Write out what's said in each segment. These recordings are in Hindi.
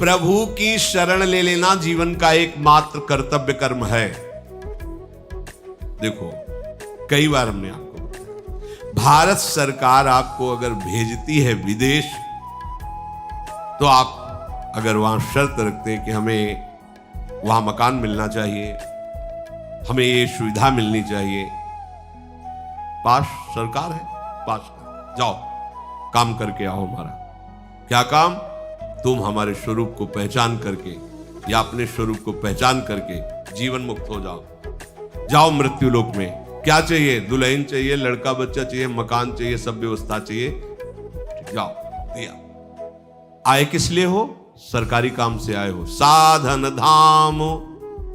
प्रभु की शरण ले लेना जीवन का एकमात्र कर्तव्य कर्म है। देखो, कई बार हमने आपको बताया, भारत सरकार आपको अगर भेजती है विदेश, तो आप अगर वहां शर्त रखते हैं कि हमें वहां मकान मिलना चाहिए, हमें ये सुविधा मिलनी चाहिए, पास सरकार है, पास कर जाओ, काम करके आओ। हमारा क्या काम? तुम हमारे स्वरूप को पहचान करके या अपने स्वरूप को पहचान करके जीवन मुक्त हो जाओ। जाओ मृत्यु लोक में। क्या चाहिए? दुल्हन चाहिए, लड़का बच्चा चाहिए, मकान चाहिए, सब व्यवस्था चाहिए, जाओ, दिया। आए किस लिए हो? सरकारी काम से आए हो। साधन धाम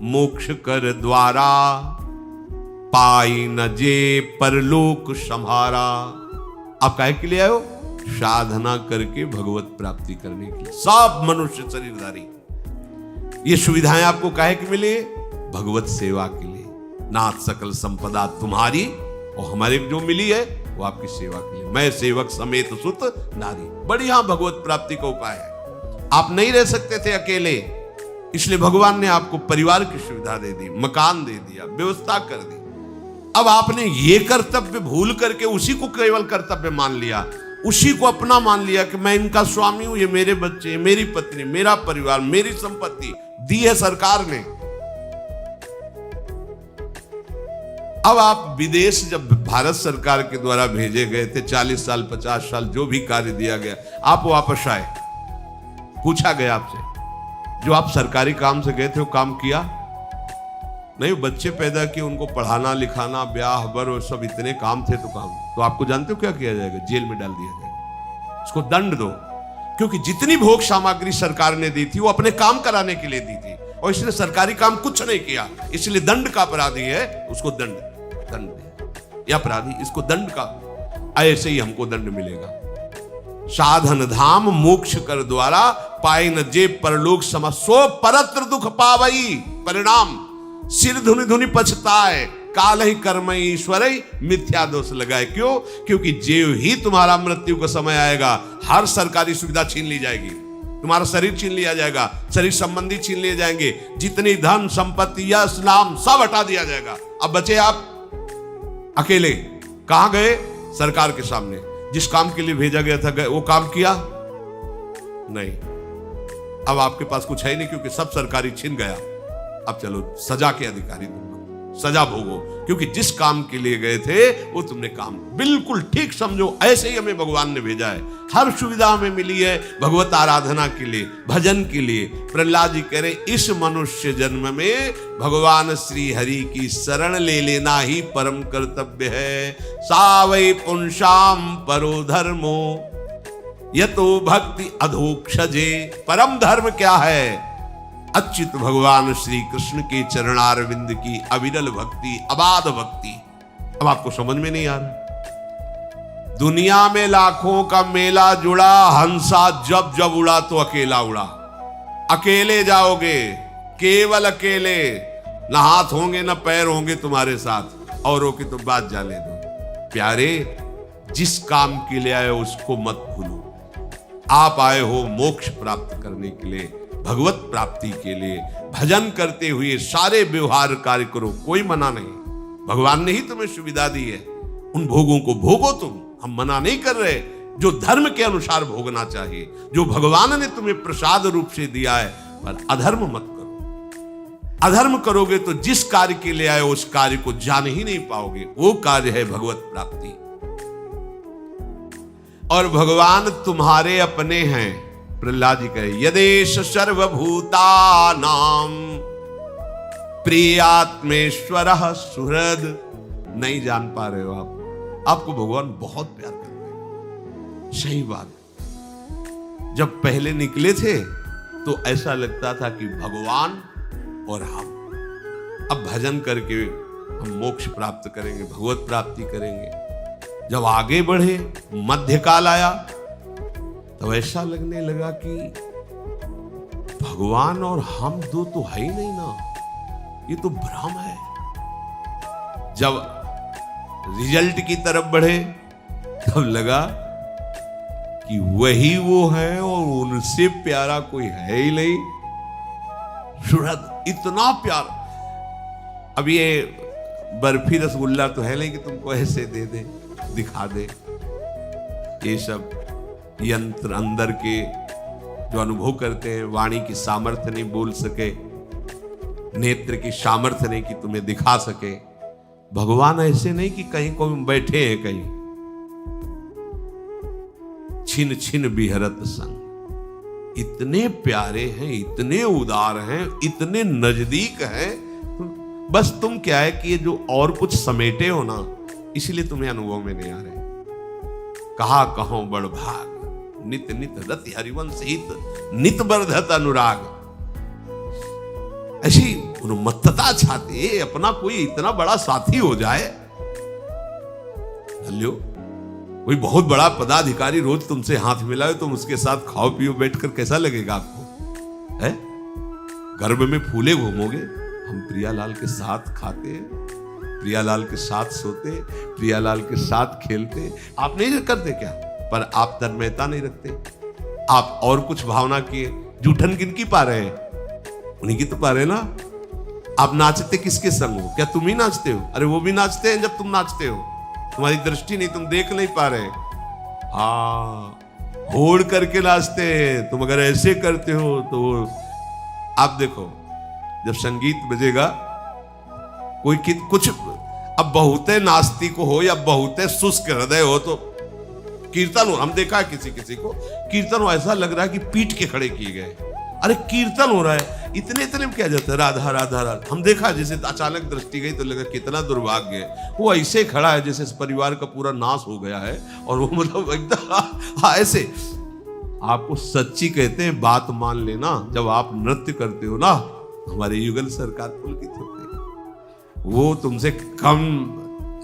मोक्ष कर द्वारा, पाई न जे परलोक संहारा। आप काहे के लिए आए हो? साधना करके भगवत प्राप्ति करने के लिए। सब मनुष्य शरीरधारी ये सुविधाएं आपको काहे के मिले? भगवत सेवा के लिए। नाथ सकल संपदा तुम्हारी, और हमारे जो मिली है वो आपकी सेवा के लिए। मैं सेवक समेत सुत नारी। बढ़िया भगवत प्राप्ति का उपाय है। आप नहीं रह सकते थे अकेले, इसलिए भगवान ने आपको परिवार की सुविधा दे दी, मकान दे दिया, व्यवस्था कर दी। अब आपने ये कर्तव्य भूल करके उसी को केवल कर्तव्य मान लिया, उसी को अपना मान लिया कि मैं इनका स्वामी हूं, ये मेरे बच्चे, मेरी पत्नी, मेरा परिवार, मेरी संपत्ति दी है सरकार ने। अब आप विदेश जब भारत सरकार के द्वारा भेजे गए थे, 40 साल 50 साल जो भी कार्य दिया गया, आप वापस आए, पूछा गया आपसे, जो आप सरकारी काम से गए थे वो काम किया? नहीं, बच्चे पैदा किए, उनको पढ़ाना लिखाना, ब्याह बर और सब इतने काम थे, तो काम। तो आपको जानते हो क्या किया जाएगा? जेल में डाल दिया जाएगा, उसको दंड दो। क्योंकि जितनी भोग सामग्री सरकार ने दी थी वो अपने काम कराने के लिए दी थी, और इसने सरकारी काम कुछ नहीं किया, इसलिए दंड का अपराधी है, उसको दंड दे। या अपराधी, इसको दंड का, ऐसे ही हमको दंड मिलेगा। साधन धाम मोक्ष कर द्वारा, पाए न जे परलोक सम, सो परत्र दुख पावई। परिणाम सिर धुनि धुनि पछताए, काल ही कर्म ईश्वर मिथ्या दोष लगाए। क्यों? क्योंकि जेव ही तुम्हारा मृत्यु का समय आएगा, हर सरकारी सुविधा छीन ली जाएगी, तुम्हारा शरीर छीन लिया जाएगा, शरीर संबंधी छीन लिए जाएंगे, जितनी धन संपत्ति यश नाम सब हटा दिया जाएगा। अब बचे आप अकेले। कहां गए? सरकार के सामने। जिस काम के लिए भेजा गया था गए, वो काम किया नहीं। अब आपके पास कुछ है नहीं, क्योंकि सब सरकारी छीन गया। अब चलो सजा के अधिकारी तुम लोग, सजा भोगो, क्योंकि जिस काम के लिए गए थे वो तुमने काम बिल्कुल ठीक समझो। ऐसे ही हमें भगवान ने भेजा है, हर सुविधा हमें मिली है भगवत आराधना के लिए, भजन के लिए। प्रहलाद जी कह रहे, इस मनुष्य जन्म में भगवान श्री हरि की शरण ले लेना ही परम कर्तव्य है। सावै पुंसाम परो धर्मो यतो भक्ति अधोक्षजे। परम धर्म क्या है? अच्युत भगवान श्री कृष्ण के चरणारविंद की अविरल भक्ति, अबाध भक्ति। अब आपको समझ में नहीं आ रहा? दुनिया में लाखों का मेला जुड़ा, हंसा जब जब उड़ा तो अकेला उड़ा। अकेले जाओगे, केवल अकेले, न हाथ होंगे न पैर होंगे तुम्हारे साथ, औरों की तो बात जाने दो। प्यारे, जिस काम के लिए आए उसको मत भूलो। आप आए हो मोक्ष प्राप्त करने के लिए, भगवत प्राप्ति के लिए। भजन करते हुए सारे व्यवहार कार्य करो, कोई मना नहीं। भगवान ने ही तुम्हें सुविधा दी है, उन भोगों को भोगो तुम, हम मना नहीं कर रहे। जो धर्म के अनुसार भोगना चाहिए, जो भगवान ने तुम्हें प्रसाद रूप से दिया है, पर अधर्म मत करो। अधर्म करोगे तो जिस कार्य के लिए आए उस कार्य को जान ही नहीं पाओगे। वो कार्य है भगवत प्राप्ति। और भगवान तुम्हारे अपने हैं। प्रहलाद जी कहे, यदेश सर्वभूतानां प्रियात्मेश्वरः सुहृद। नहीं जान पा रहे हो आप, आपको भगवान बहुत प्यार करते हैं। सही बात। जब पहले निकले थे तो ऐसा लगता था कि भगवान और हम, अब भजन करके हम मोक्ष प्राप्त करेंगे, भगवत प्राप्ति करेंगे। जब आगे बढ़े, मध्यकाल आया, तो ऐसा लगने लगा कि भगवान और हम दो तो है ही नहीं ना, ये तो भ्रम है। जब रिजल्ट की तरफ बढ़े तब लगा कि वही वो है और उनसे प्यारा कोई है ही नहीं। सुरत इतना प्यार। अब ये बर्फी रसगुल्ला तो है नहीं कि तुमको ऐसे दे दे, दिखा दे। ये सब यंत्र अंदर के जो अनुभव करते हैं, वाणी की सामर्थ्य नहीं बोल सके, नेत्र की सामर्थ्य नहीं कि तुम्हें दिखा सके। भगवान ऐसे नहीं कि कहीं को बैठे हैं, कहीं छिन छिन बिहरत संग। इतने प्यारे हैं, इतने उदार हैं, इतने नजदीक हैं। बस तुम क्या है कि ये जो और कुछ समेटे हो ना, इसलिए तुम्हें अनुभव में नहीं आ रहे। कहा कहो बड़ भाग, नित नित रति हरिवंश हित, नित बर्धत अनुराग। ऐसी उन्मत्तता चाहती है अपना कोई इतना बड़ा साथी हो जाए। हेलो, कोई बहुत बड़ा पदाधिकारी रोज तुमसे हाथ मिलाए, तुम उसके साथ खाओ पियो बैठकर, कैसा लगेगा आपको? है गर्भ में फूले घूमोगे। हम प्रियालाल के साथ खाते, प्रियालाल के साथ सोते, प्रियालाल के साथ खेलते। आप नहीं करते क्या? पर आप तन्मयता नहीं रखते। आप और कुछ भावना किए। जूठन किनकी पा रहे हैं? उन्हीं की तो पा रहे ना। आप नाचते किसके संग हो? क्या तुम ही नाचते हो? अरे वो भी नाचते हैं जब तुम नाचते हो। तुम्हारी दृष्टि नहीं, तुम देख नहीं पा रहे। हाँ, होड़ करके नाचते हैं। तुम अगर ऐसे करते हो तो आप देखो, जब संगीत बजेगा, कोई कुछ अब बहुते नास्तिक हो या बहुते शुष्क हृदय हो तो कीर्तन हो, हम देखा है किसी किसी को कीर्तन हो, ऐसा लग रहा है कि पीट के खड़े किए गए। अरे कीर्तन हो रहा है, इतने इतने में क्या जाता है, राधा राधा राधा। हम देखा जैसे अचानक दृष्टि गई तो लगा कितना दुर्भाग्य है। वो ऐसे खड़ा है जैसे इस परिवार का पूरा नाश हो गया है, और वो मतलब एकदम ऐसे। आपको सच्ची कहते हैं, बात मान लेना। जब आप नृत्य करते हो ना, हमारे युगल सरकार पुलकित होते हैं। वो तुमसे कम,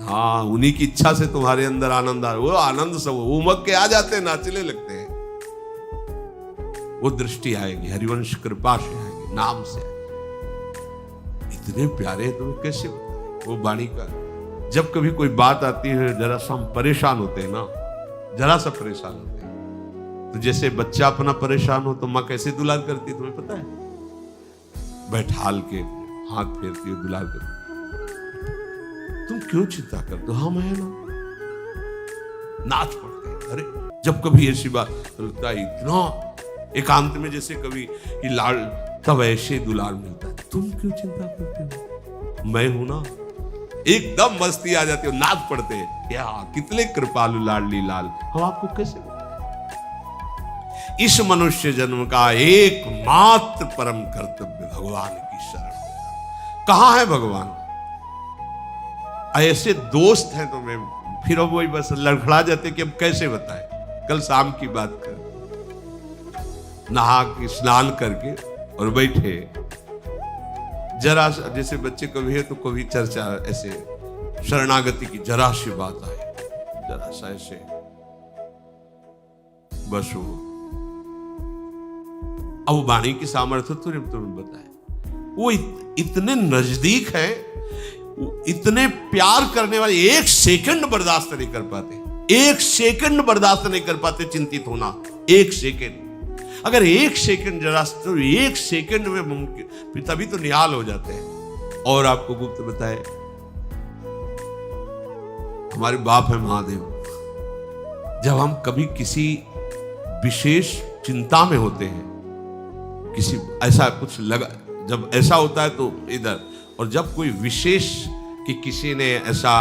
हाँ, उन्हीं की इच्छा से तुम्हारे अंदर आनंद आ, वो आनंद सब उमग के आ जाते हैं, नाचने लगते हैं। वो दृष्टि आएगी, हरिवंश कृपा से आएगी, नाम से आएगी। इतने प्यारे हैं, तुम्हें कैसे बताएं वो वाणी का। जब कभी कोई बात आती है, जरा सा हम परेशान होते हैं ना, जरा सा परेशान होते हैं, तो जैसे बच्चा अपना परेशान हो तो माँ कैसे दुलार करती है, तुम्हें पता है? बैठाल के हाथ फेरती है, दुलार करती। तुम क्यों चिंता करते हो? हम है ना। नाच पड़ते हैं। अरे जब कभी ऐसी बात लगता है, इतना एकांत में जैसे कभी कि लाल, तब ऐसे दुलार मिलता है। तुम क्यों चिंता करते हो? मैं हूं ना। एकदम मस्ती आ जाती है, नाच पड़ते हैं। क्या कितने कृपालु लाडली लाल। हम आपको कैसे बताएं? इस मनुष्य जन्म का एकमात्र परम कर्तव्य भगवान की शरण होना। कहां है भगवान? ऐसे दोस्त हैं तो मैं फिर वही बस लड़खड़ा जाते कि अब कैसे बताएं। कल शाम की बात कर, नहा के स्नान करके और बैठे, जरा जैसे बच्चे कभी है तो कभी चर्चा ऐसे शरणागति की जरा सी बात आए, जरा सा ऐसे बस वो। अब वाणी की सामर्थ्य तो तुम्हें बताए, वो इतने नजदीक है, इतने प्यार करने वाले। एक सेकंड बर्दाश्त नहीं कर पाते, एक सेकंड बर्दाश्त नहीं कर पाते चिंतित होना। एक सेकंड, अगर एक सेकंड जरा, तो एक सेकंड में मुमकिन, तभी तो निहाल हो जाते हैं। और आपको गुप्त बताए, हमारे बाप है महादेव। जब हम कभी किसी विशेष चिंता में होते हैं, किसी ऐसा कुछ लगा, जब ऐसा होता है तो इधर, और जब कोई विशेष कि किसी ने ऐसा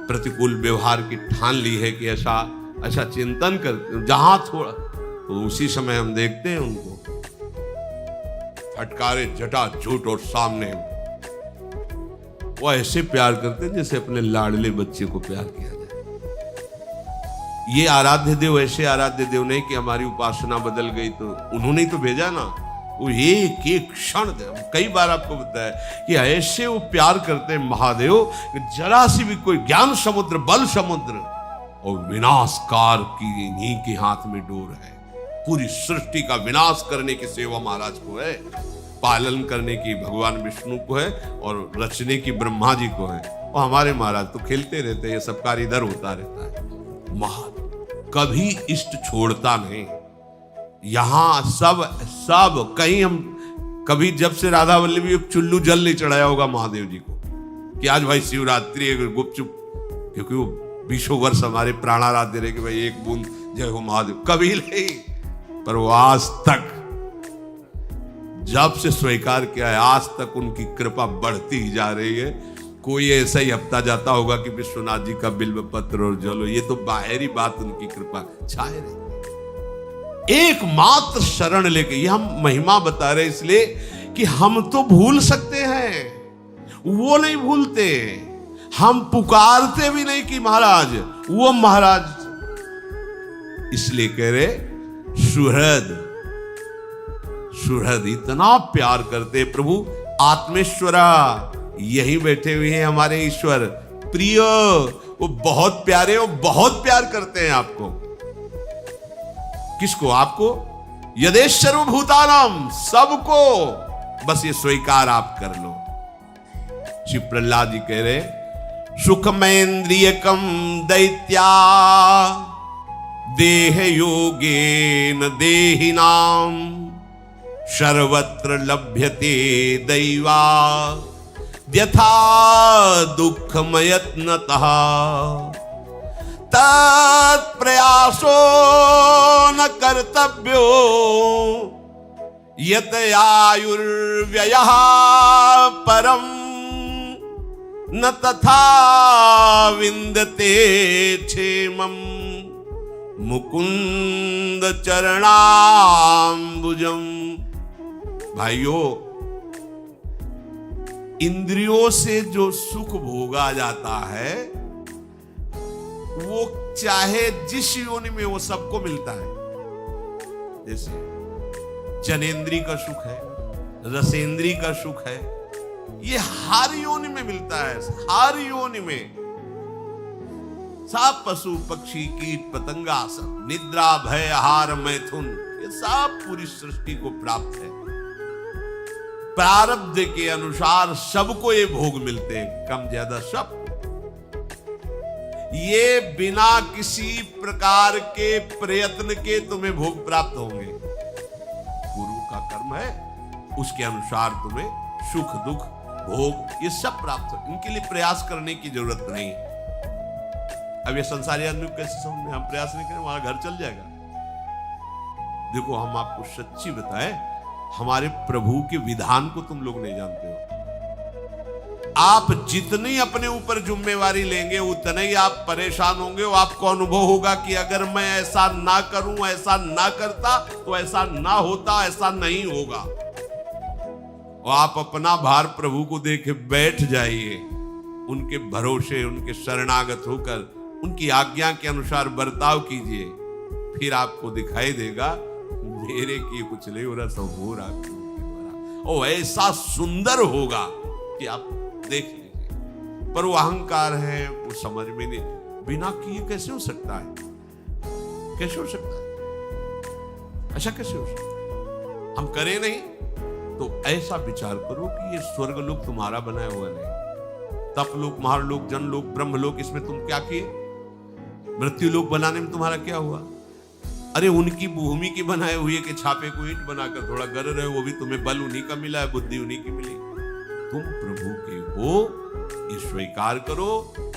प्रतिकूल व्यवहार की ठान ली है कि ऐसा ऐसा चिंतन कर, जहां थोड़ा, तो उसी समय हम देखते हैं उनको फटकारे जटा झूठ और सामने वो ऐसे प्यार करते हैं जैसे अपने लाडले बच्चे को प्यार किया जाए। ये आराध्य देव ऐसे आराध्य देव नहीं कि हमारी उपासना बदल गई तो उन्होंने तो भेजा ना। वो एक एक क्षण, कई बार आपको बताया कि ऐसे वो प्यार करते हैं महादेव, जरा सी भी कोई ज्ञान समुद्र, बल समुद्र और विनाशकार की इन्हीं के हाथ में डोर है। पूरी सृष्टि का विनाश करने की सेवा महाराज को है, पालन करने की भगवान विष्णु को है, और रचने की ब्रह्मा जी को है। और हमारे महाराज तो खेलते रहते हैं, ये सब कार्य इधर होता रहता है। महादेव कभी इष्ट छोड़ता नहीं। यहां सब कहीं हम कभी जब से राधा वल्लभी एक चुल्लू जल नहीं चढ़ाया होगा महादेव जी को कि आज भाई शिवरात्रि है गुपचुप, क्योंकि वो 20 वर्ष हमारे प्राणाराध्य रहे कि भाई एक बूंद जय हो महादेव, कभी नहीं। पर वो आज तक जब से स्वीकार किया है आज तक उनकी कृपा बढ़ती ही जा रही है। कोई ऐसा ही हफ्ता जाता होगा कि विश्वनाथ जी का बिल्व पत्र और जलो, ये तो बाहरी बात उनकी कृपा छाए रही। एकमात्र शरण लेके, ये हम महिमा बता रहे इसलिए कि हम तो भूल सकते हैं, वो नहीं भूलते। हम पुकारते भी नहीं कि महाराज, वो महाराज। इसलिए कह रहे सुहृद इतना प्यार करते प्रभु। आत्मेश्वरा, यही बैठे हुए हैं हमारे ईश्वर प्रिय, वो बहुत प्यारे, वो बहुत प्यार करते हैं आपको। किसको? आपको। यदेश सर्वभूतानाम, सबको। बस ये स्वीकार आप कर लो। शिव प्रहलाद जी कह रहे सुखमेन्द्रियकम दैत्या देह योगेन देहिनाम सर्वत्र लभ्यते दैवा यथा दुःखमयत्नतः तत्प्रयासो न कर्तव्यो यत आयुर्व्ययः परम न तथा विन्दते क्षेमम् मुकुंद चरणाम्बुजम। भाइयों, इंद्रियों से जो सुख भोगा जाता है वो चाहे जिस योनि में, वो सबको मिलता है। जैसे जनेन्द्री का सुख है, रसेंद्री का सुख है, ये हर योनि में मिलता है। हर योनि में सब पशु पक्षी कीट पतंगा, सब निद्रा भय आहार मैथुन, ये सब पूरी सृष्टि को प्राप्त है। प्रारब्ध के अनुसार सबको ये भोग मिलते हैं, कम ज्यादा सब। ये बिना किसी प्रकार के प्रयत्न के तुम्हें भोग प्राप्त होंगे। गुरु का कर्म है, उसके अनुसार तुम्हें सुख दुख भोग ये सब प्राप्त हो। इनके लिए प्रयास करने की जरूरत नहीं। अब ये संसारी आदमी कैसे समझ, हम प्रयास नहीं करें हमारा घर चल जाएगा। देखो, हम आपको सच्ची बताएं, हमारे प्रभु के विधान को तुम लोग नहीं जानते हो। आप जितनी अपने ऊपर जिम्मेवारी लेंगे उतने ही आप परेशान होंगे। और आपको अनुभव होगा कि अगर मैं ऐसा ना करूं, ऐसा ना करता तो ऐसा ना होता, ऐसा नहीं होगा। और आप अपना भार प्रभु को देके बैठ जाइए, उनके भरोसे, उनके शरणागत होकर उनकी आज्ञा के अनुसार बर्ताव कीजिए, फिर आपको दिखाई देगा मेरे किए कुछ नहीं हो रहा, सब हो रहा। ओ ऐसा सुंदर होगा कि आप देख लीजिए। पर वो अहंकार है, वो समझ में नहीं, बिना किए कैसे हो सकता है? कैसे हो सकता है? ऐसा कैसे हो सकता है? हम करें नहीं तो ऐसा विचार करो कि ये स्वर्ग लोक तुम्हारा बनाया हुआ नहीं, तप लोक, महालोक, जनलोक, ब्रह्मलोक, इसमें तुम क्या किए? मृत्यु लोक बनाने में तुम्हारा क्या हुआ? अरे उनकी भूमि की बनाए हुए के छापे को ईंट बनाकर थोड़ा गर रहे हो, वो भी तुम्हें बल उन्हीं का मिला है, बुद्धि उन्हीं की मिली। तुम प्रभु के हो, ये स्वीकार करो।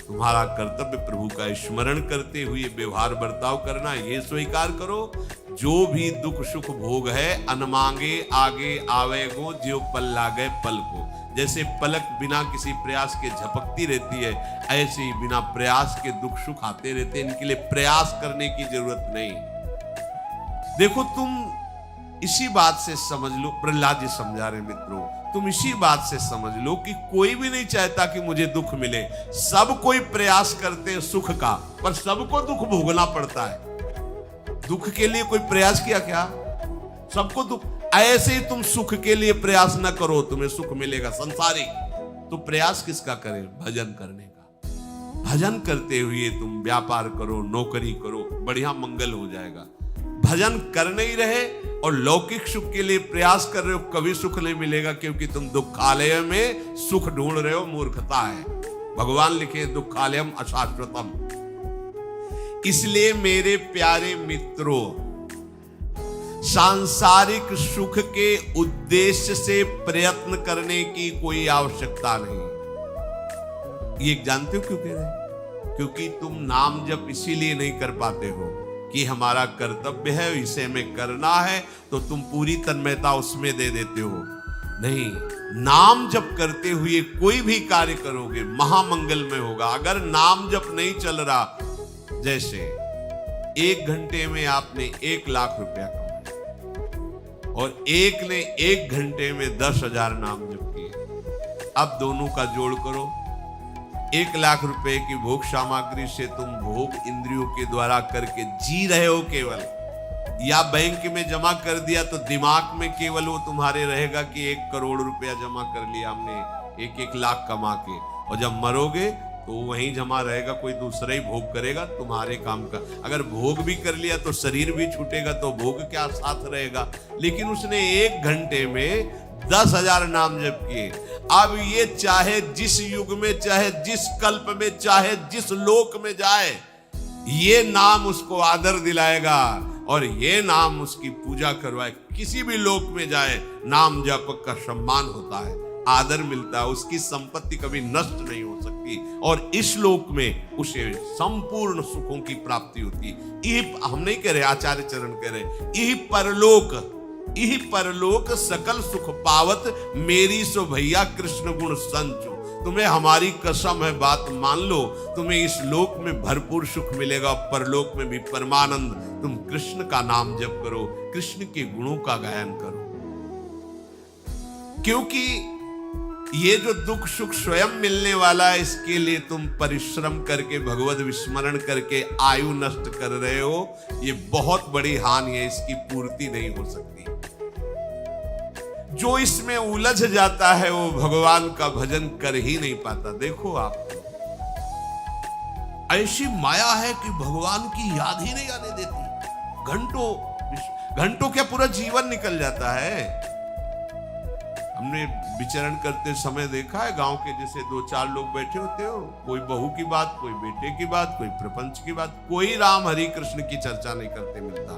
तुम्हारा कर्तव्य प्रभु का स्मरण करते हुए व्यवहार बर्ताव करना, ये स्वीकार करो। जो भी दुख सुख भोग है अनमांगे आगे आवेगो, जो पल लागे पल को। जैसे पलक बिना किसी प्रयास के झपकती रहती है, ऐसे ही बिना प्रयास के दुख सुख आते रहते हैं। इनके लिए प्रयास करने की जरूरत नहीं। देखो, तुम इसी बात से समझ लो, प्रहलाद जी समझा रहे मित्रों, तुम इसी बात से समझ लो कि कोई भी नहीं चाहता कि मुझे दुख मिले। सब कोई प्रयास करते हैं सुख का, पर सबको दुख भोगना पड़ता है। दुख के लिए कोई प्रयास किया क्या? सबको दुख। ऐसे ही तुम सुख के लिए प्रयास न करो, तुम्हें सुख मिलेगा संसारिक। तो प्रयास किसका करें? भजन करने का। भजन करते हुए तुम व्यापार करो, नौकरी करो, बढ़िया मंगल हो जाएगा। भजन करने ही रहे और लौकिक सुख के लिए प्रयास कर रहे हो, कभी सुख नहीं मिलेगा, क्योंकि तुम दुखालय में सुख ढूंढ रहे हो। मूर्खता है। भगवान लिखे दुखालयम अशाश्वतम। इसलिए मेरे प्यारे मित्रों, सांसारिक सुख के उद्देश्य से प्रयत्न करने की कोई आवश्यकता नहीं। ये जानते हो क्यों कह रहे हैं? क्योंकि तुम नाम जप इसीलिए नहीं कर पाते हो कि हमारा कर्तव्य है, इसे हमें करना है, तो तुम पूरी तन्मयता उसमें दे देते हो। नहीं, नाम जप करते हुए कोई भी कार्य करोगे महामंगल में होगा। अगर नाम जप नहीं चल रहा, जैसे 1 घंटे में आपने 1 लाख रुपया कमाया और एक ने 1 घंटे में 10,000 नाम जप किए, अब दोनों का जोड़ करो। 1 लाख रुपए की भोग सामग्री से तुम भोग इंद्रियों के द्वारा करके जी रहे हो केवल, या बैंक में जमा कर दिया तो दिमाग में केवल वो तुम्हारे रहेगा कि 1 करोड़ रुपया जमा कर लिया हमने 1-1 लाख कमा के, और जब मरोगे तो वहीं जमा रहेगा, कोई दूसरा ही भोग करेगा तुम्हारे काम का। अगर भोग भी कर लिया तो शरीर भी छूटेगा, तो भोग क्या साथ रहेगा। लेकिन उसने 1 घंटे में 10,000 नाम जप किए। अब ये चाहे जिस युग में, चाहे जिस कल्प में, चाहे जिस लोक में जाए, ये नाम उसको आदर दिलाएगा और ये नाम उसकी पूजा करवाए। किसी भी लोक में जाए, नाम जप का सम्मान होता है, आदर मिलता है, उसकी संपत्ति कभी नष्ट नहीं हो सकती, और इस लोक में उसे संपूर्ण सुखों की प्राप्ति होती है। यही हम नहीं कह रहे, आचार्य चरण कह रहे, यही परलोक सकल सुख पावत, मेरी सो भैया कृष्ण गुण संचो। तुम्हें हमारी कसम है, बात मान लो, तुम्हें इस लोक में भरपूर सुख मिलेगा, परलोक में भी परमानंद। तुम कृष्ण का नाम जप करो, कृष्ण के गुणों का गायन करो, क्योंकि ये जो दुख सुख स्वयं मिलने वाला है, इसके लिए तुम परिश्रम करके भगवत विस्मरण करके आयु नष्ट कर रहे हो। ये बहुत बड़ी हानि है, इसकी पूर्ति नहीं हो सकती। जो इसमें उलझ जाता है वो भगवान का भजन कर ही नहीं पाता। देखो, आप ऐसी माया है कि भगवान की याद ही नहीं आने देती। घंटों क्या पूरा जीवन निकल जाता है। हमने विचरण करते समय देखा है, गांव के जैसे 2-4 लोग बैठे होते हो, कोई बहू की बात, कोई बेटे की बात, कोई प्रपंच की बात, कोई राम हरि कृष्ण की चर्चा नहीं करते मिलता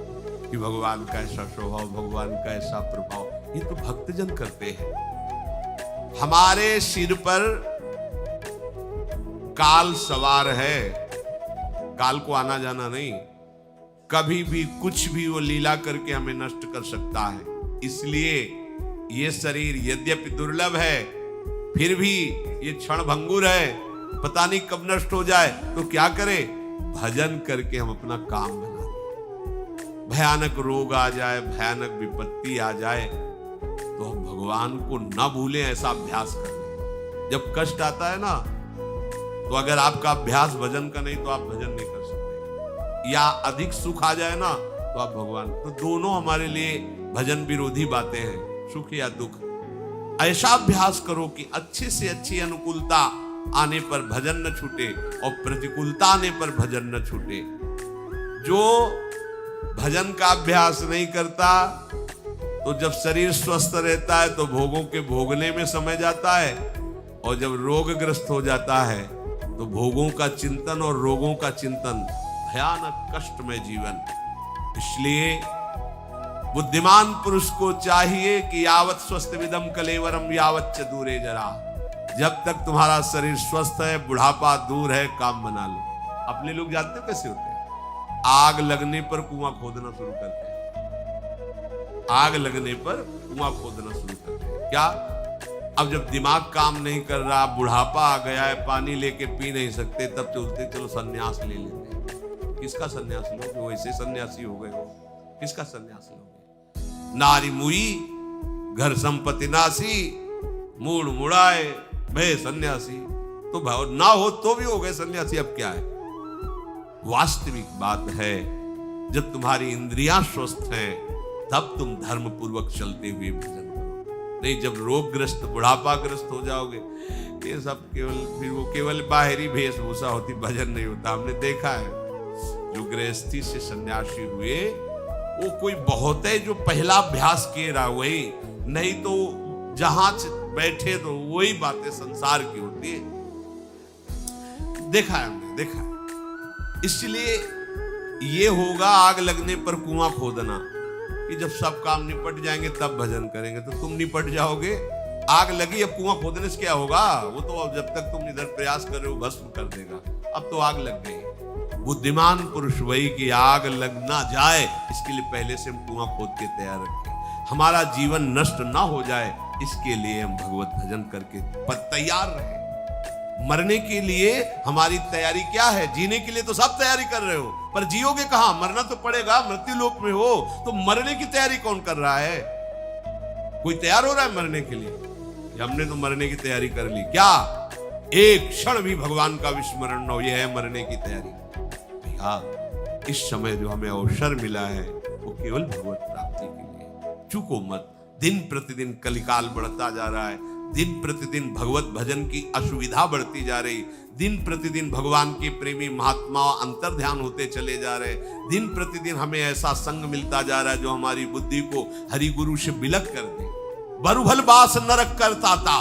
कि भगवान का ऐसा स्वभाव, भगवान का ऐसा प्रभाव। ये तो भक्तजन करते हैं। हमारे सिर पर काल सवार है, काल को आना जाना नहीं, कभी भी कुछ भी वो लीला करके हमें नष्ट कर सकता है। इसलिए ये शरीर यद्यपि दुर्लभ है, फिर भी ये क्षण भंगुर है, पता नहीं कब नष्ट हो जाए। तो क्या करें? भजन करके हम अपना काम बना लें। भयानक रोग आ जाए, भयानक विपत्ति आ जाए, तो हम भगवान को न भूलें, ऐसा अभ्यास कर लें। जब कष्ट आता है ना, तो अगर आपका अभ्यास भजन का नहीं तो आप भजन नहीं कर सकते, या अधिक सुख आ जाए ना तो आप भगवान, तो दोनों हमारे लिए भजन विरोधी बातें हैं, सुख या दुख। ऐसा अभ्यास करो कि अच्छे से अच्छी अनुकूलता आने पर भजन न छूटे और प्रतिकूलता आने पर भजन न छूटे। जो भजन का अभ्यास नहीं करता, तो जब शरीर स्वस्थ रहता है तो भोगों के भोगने में समय जाता है, और जब रोगग्रस्त हो जाता है तो भोगों का चिंतन और रोगों का चिंतन, भयानक कष्टमय जीवन। इसलिए बुद्धिमान पुरुष को चाहिए कि यावत स्वस्थ विदम कलेवरम यावत च दूरे जरा। जब तक तुम्हारा शरीर स्वस्थ है, बुढ़ापा दूर है, काम बना लो। अपने लोग जानते हो कैसे होते हैं? आग लगने पर कुआं खोदना शुरू करते हैं। आग लगने पर कुआं खोदना शुरू करते हैं। क्या? अब जब दिमाग काम नहीं कर रहा, बुढ़ापा आ गया है, पानी लेके पी नहीं सकते, तब चलते चलो सन्यास ले लेते हैं। किसका सन्यास लोगे? वैसे सन्यासी हो गए हो, किसका सन्यास लोगे? नारी मुई घर संपत्ति नासी, मूड मुड़ाए भय सन्यासी। तो भाव ना हो तो भी हो गए सन्यासी, अब क्या है? वास्तविक बात है, जब तुम्हारी इंद्रियां स्वस्थ हैं तब तुम धर्म पूर्वक चलते हुए भजन करो। नहीं, जब रोगग्रस्त बुढ़ापाग्रस्त हो जाओगे, ये सब केवल बाहरी वेशभूषा होती, भजन नहीं होता। हमने देखा है जो गृहस्थी से सन्यासी हुए, वो कोई बहुत है जो पहला अभ्यास किए रहा वही, नहीं तो जहां बैठे तो वही बातें संसार की होती है। देखा है हमने, देखा है। इसलिए ये होगा आग लगने पर कुआं खोदना, कि जब सब काम निपट जाएंगे तब भजन करेंगे। तो तुम निपट जाओगे, आग लगी, अब कुआं खोदने से क्या होगा? वो तो अब जब तक तुम इधर प्रयास कर रहे हो भस्म कर देगा। अब तो आग लग गई। बुद्धिमान पुरुष वही कि आग लग ना जाए इसके लिए पहले से हम कुआं खोद के तैयार रखें। हमारा जीवन नष्ट ना हो जाए इसके लिए हम भगवत भजन करके तैयार रहे। मरने के लिए हमारी तैयारी क्या है? जीने के लिए तो सब तैयारी कर रहे हो, पर जियोगे कहां? मरना तो पड़ेगा, मृत्यु लोक में हो। तो मरने की तैयारी कौन कर रहा है? कोई तैयार हो रहा है मरने के लिए? हमने तो मरने की तैयारी कर ली। क्या एक क्षण भी भगवान का विस्मरण न हो, यह है मरने की तैयारी। भैया इस समय जो हमें अवसर मिला है वो केवल भगवत प्राप्ति के लिए। चूको मत। दिन प्रतिदिन कलिकाल बढ़ता जा रहा है, दिन प्रतिदिन भगवत भजन की असुविधा बढ़ती जा रही, दिन प्रतिदिन भगवान के प्रेमी महात्मा अंतर ध्यान होते चले जा रहे, दिन प्रतिदिन हमें ऐसा संग मिलता जा रहा है जो हमारी बुद्धि को हरि गुरु से बिलक कर दे। बरुभल बास नरक करता था,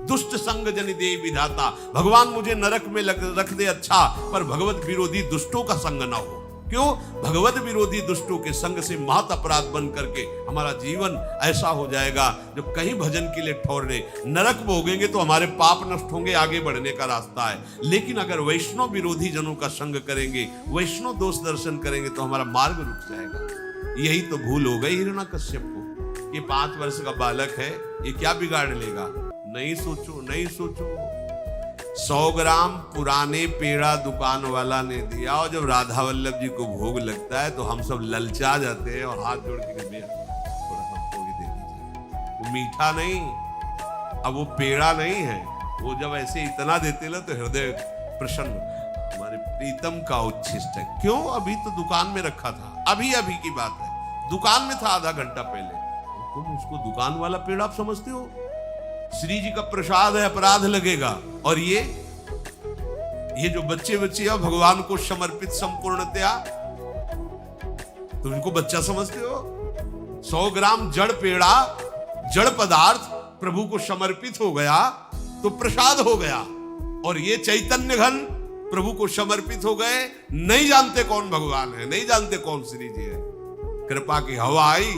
दुष्ट संग जन दे विधाता। भगवान मुझे नरक में रख दे अच्छा, पर भगवत विरोधी दुष्टों का संग ना हो। क्यों? भगवत विरोधी दुष्टों के संग से महत अपराध बन करके हमारा जीवन ऐसा हो जाएगा जो कहीं भजन के लिए ठहरने, नरक भोगेंगे तो हमारे पाप नष्ट होंगे, आगे बढ़ने का रास्ता है। लेकिन अगर वैष्णव विरोधी जनों का संग करेंगे, वैष्णव दोष दर्शन करेंगे तो हमारा मार्ग रुक जाएगा। यही तो भूल हो गई हिरण्यकश्यप को। ये 5 वर्ष का बालक है, ये क्या बिगाड़ लेगा? नहीं सोचो, नहीं सोचो। 100 ग्राम पुराने पेड़ा दुकान वाला ने दिया, और जब राधा वल्लभ जी को भोग लगता है तो हम सब ललचा जाते हैं और हाथ जोड़ के कहते हैं थोड़ा हमको भी दे दीजिए। वो मीठा नहीं, अब वो पेड़ा नहीं है, वो जब ऐसे इतना देते ना तो हृदय प्रसन्न। हमारे प्रीतम का उच्छिष्ट है। क्यों? अभी तो दुकान में रखा था, अभी अभी की बात है, दुकान में था आधा घंटा पहले। तुम उसको दुकान वाला पेड़ा आप समझते हो? श्री जी का प्रसाद है, अपराध लगेगा। और ये जो बच्चे हैं भगवान को समर्पित संपूर्णतया, तुम इनको बच्चा समझते हो? 100 ग्राम जड़ पेड़ा, जड़ पदार्थ प्रभु को समर्पित हो गया तो प्रसाद हो गया। और ये चैतन्य घन प्रभु को समर्पित हो गए, नहीं जानते कौन भगवान है, नहीं जानते कौन श्री जी है। कृपा की हवा आई,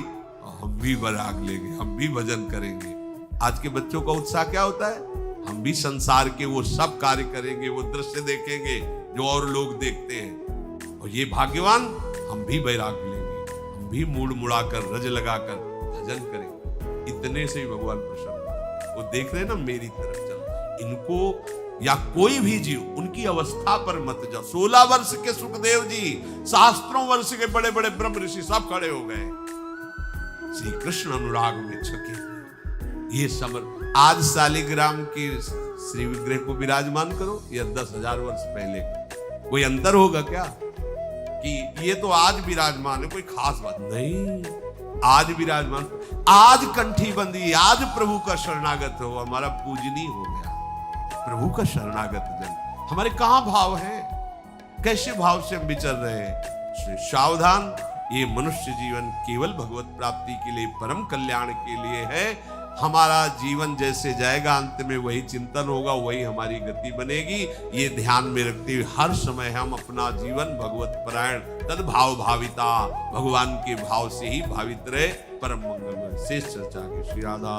हम भी बराग लेंगे, हम भी भजन करेंगे। आज के बच्चों का उत्साह क्या होता है? हम भी संसार के वो सब कार्य करेंगे, वो दृश्य देखेंगे जो और लोग देखते हैं। और ये भाग्यवान, हम भी बैराग लेंगे, हम भी मुड़ मुड़ाकर रज लगाकर भजन करेंगे। इतने से ही भगवान प्रसन्न। वो देख रहे हैं ना मेरी तरफ चल, इनको या कोई भी जीव उनकी अवस्था पर मत जाओ। 16 वर्ष के सुखदेव जी, सहस्त्रों वर्ष के बड़े बड़े ब्रह्म ऋषि सब खड़े हो गए, श्री कृष्ण अनुराग में छके। ये समर आज शालिग्राम की श्री विग्रह को विराजमान करो या 10,000 वर्ष पहले, कोई अंतर होगा क्या? कि ये तो आज विराजमान है, कोई खास बात नहीं। आज विराजमान, आज कंठी बंदी, आज प्रभु का शरणागत हो, हमारा पूजनीय हो गया। प्रभु का शरणागत जन हमारे कहां भाव है? कैसे भाव से हम विचर रहे हैं? सावधान, ये मनुष्य जीवन केवल भगवत प्राप्ति के लिए, परम कल्याण के लिए है। हमारा जीवन जैसे जाएगा अंत में वही चिंतन होगा, वही हमारी गति बनेगी। ये ध्यान में रखते हुए हर समय हम अपना जीवन भगवत परायण, तद भाव भाविता, भगवान के भाव से ही भावित रहे। परम मंगलमय। शेष चर्चा के श्री राधा।